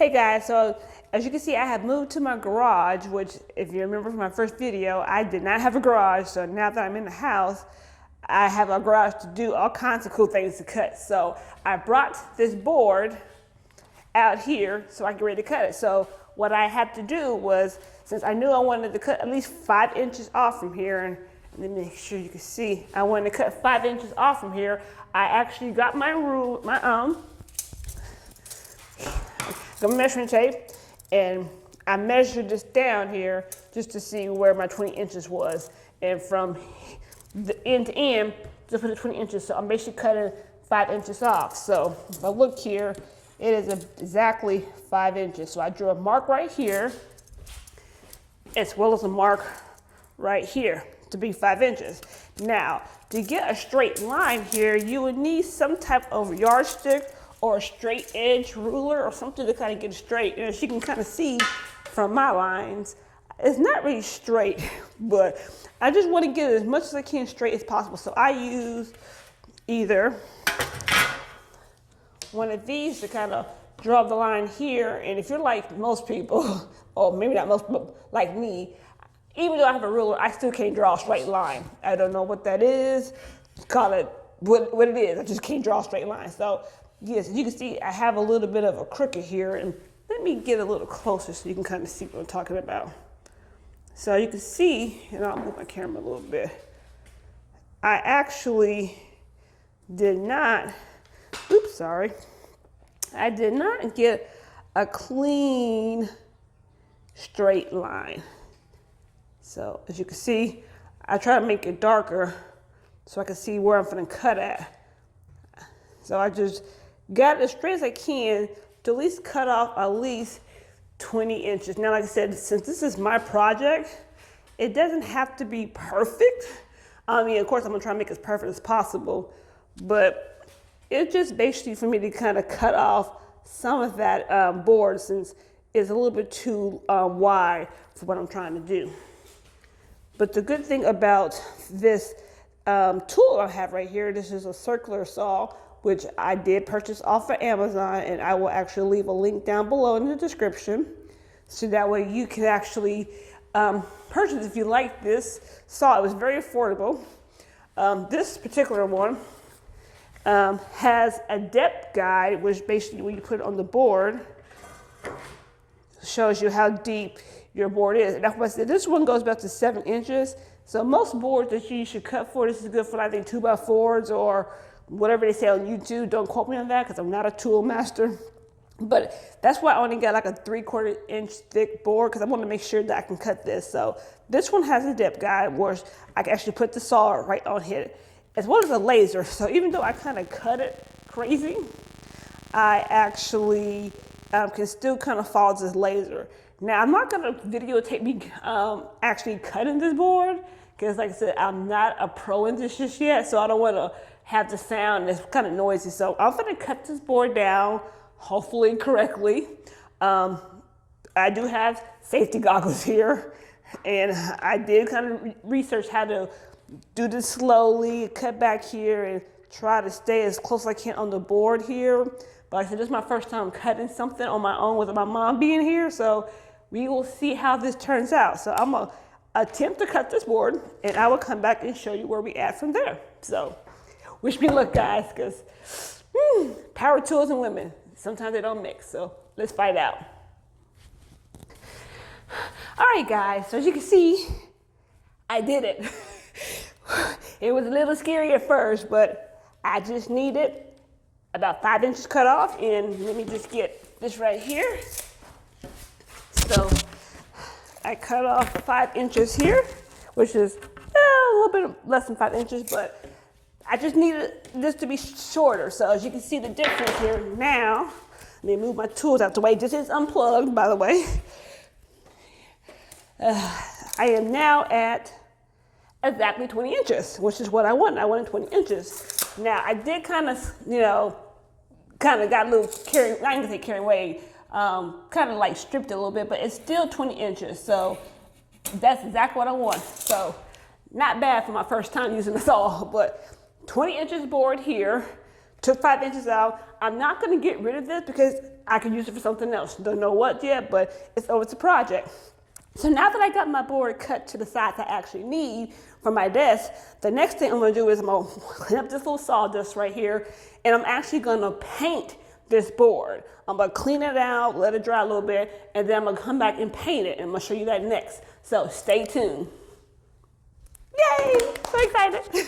Hey guys, so as you can see, I have moved to my garage, which if you remember from my first video, I did not have a garage. So now that I'm in the house, I have a garage to do all kinds of cool things to cut. So I brought this board out here so I can get ready to cut it. So what I had to do was, since I knew I wanted to cut at least 5 inches off from here, and let me make sure you can see, I wanted to cut 5 inches off from here. I actually got my rule, the measuring tape, and I measured this down here just to see where my 20 inches was. And from the end to end, just put it 20 inches. So I'm basically cutting 5 inches off. So if I look here, it is exactly 5 inches. So I drew a mark right here, as well as a mark right here to be 5 inches. Now, to get a straight line here, you would need some type of yardstick or a straight edge ruler or something to kind of get it straight. And as you can kind of see from my lines, it's not really straight, but I just want to get it as much as I can straight as possible. So I use either one of these to kind of draw the line here. And if you're like most people, or maybe not most, but like me, even though I have a ruler, I still can't draw a straight line. I don't know what that is. Call it what it is. I just can't draw a straight line. So yes, as you can see, I have a little bit of a crooked here, and let me get a little closer so you can kind of see what I'm talking about. So you can see, and I'll move my camera a little bit, I actually did not, I did not get a clean straight line. So as you can see, I try to make it darker so I can see where I'm gonna cut at. So I just got it as straight as I can to at least cut off at least 20 inches. Now, like I said, since this is my project, it doesn't have to be perfect. I mean, of course, I'm gonna try to make it as perfect as possible, but it's just basically for me to kind of cut off some of that board, since it's a little bit too wide for what I'm trying to do. But the good thing about this tool I have right here, this is a circular saw, which I did purchase off of Amazon, and I will actually leave a link down below in the description, so that way you can actually purchase if you like this saw. It was very affordable. This particular one has a depth guide, which basically when you put it on the board, shows you how deep your board is. And that's what I said, this one goes about to 7 inches. So most boards that you should cut for, this is good for, I think, 2x4s or whatever they say on YouTube. Don't quote me on that because I'm not a tool master. But that's why I only got like a 3/4 inch thick board, because I want to make sure that I can cut this. So this one has a depth guide where I can actually put the saw right on here, as well as a laser. So even though I kind of cut it crazy, I actually can still kind of follow this laser. Now, I'm not going to videotape me actually cutting this board, because like I said, I'm not a pro in this just yet, so I don't want to have the sound that's kind of noisy. So I'm going to cut this board down, hopefully correctly. I do have safety goggles here, and I did kind of research how to do this slowly, cut back here, and try to stay as close as I can on the board here. But like I said, this is my first time cutting something on my own with my mom being here, so we will see how this turns out. So I'm gonna attempt to cut this board, and I will come back and show you where we at from there. So wish me luck, guys, because power tools and women, sometimes they don't mix. So let's find out. All right, guys, so as you can see, I did it. It was a little scary at first, but I just needed about 5 inches cut off, and let me just get this right here. So I cut off 5 inches here, which is a little bit less than 5 inches, but I just needed this to be shorter. So as you can see the difference here now, let me move my tools out the way. This is unplugged, by the way. I am now at exactly 20 inches, which is what I wanted. I wanted 20 inches. Now, I did kind of, got a little carried, I didn't say carried away, kind of like stripped it a little bit, but it's still 20 inches. So that's exactly what I want. So not bad for my first time using the saw, but 20 inches board here, Took 5 inches out. I'm not gonna get rid of this because I can use it for something else. Don't know what yet, but it's a project. So now that I got my board cut to the size I actually need for my desk, the next thing I'm gonna do is I'm gonna clean up this little sawdust right here, and I'm actually gonna paint this board. I'm gonna clean it out, let it dry a little bit, and then I'm gonna come back and paint it, and I'm gonna show you that next. So stay tuned. Yay, so excited.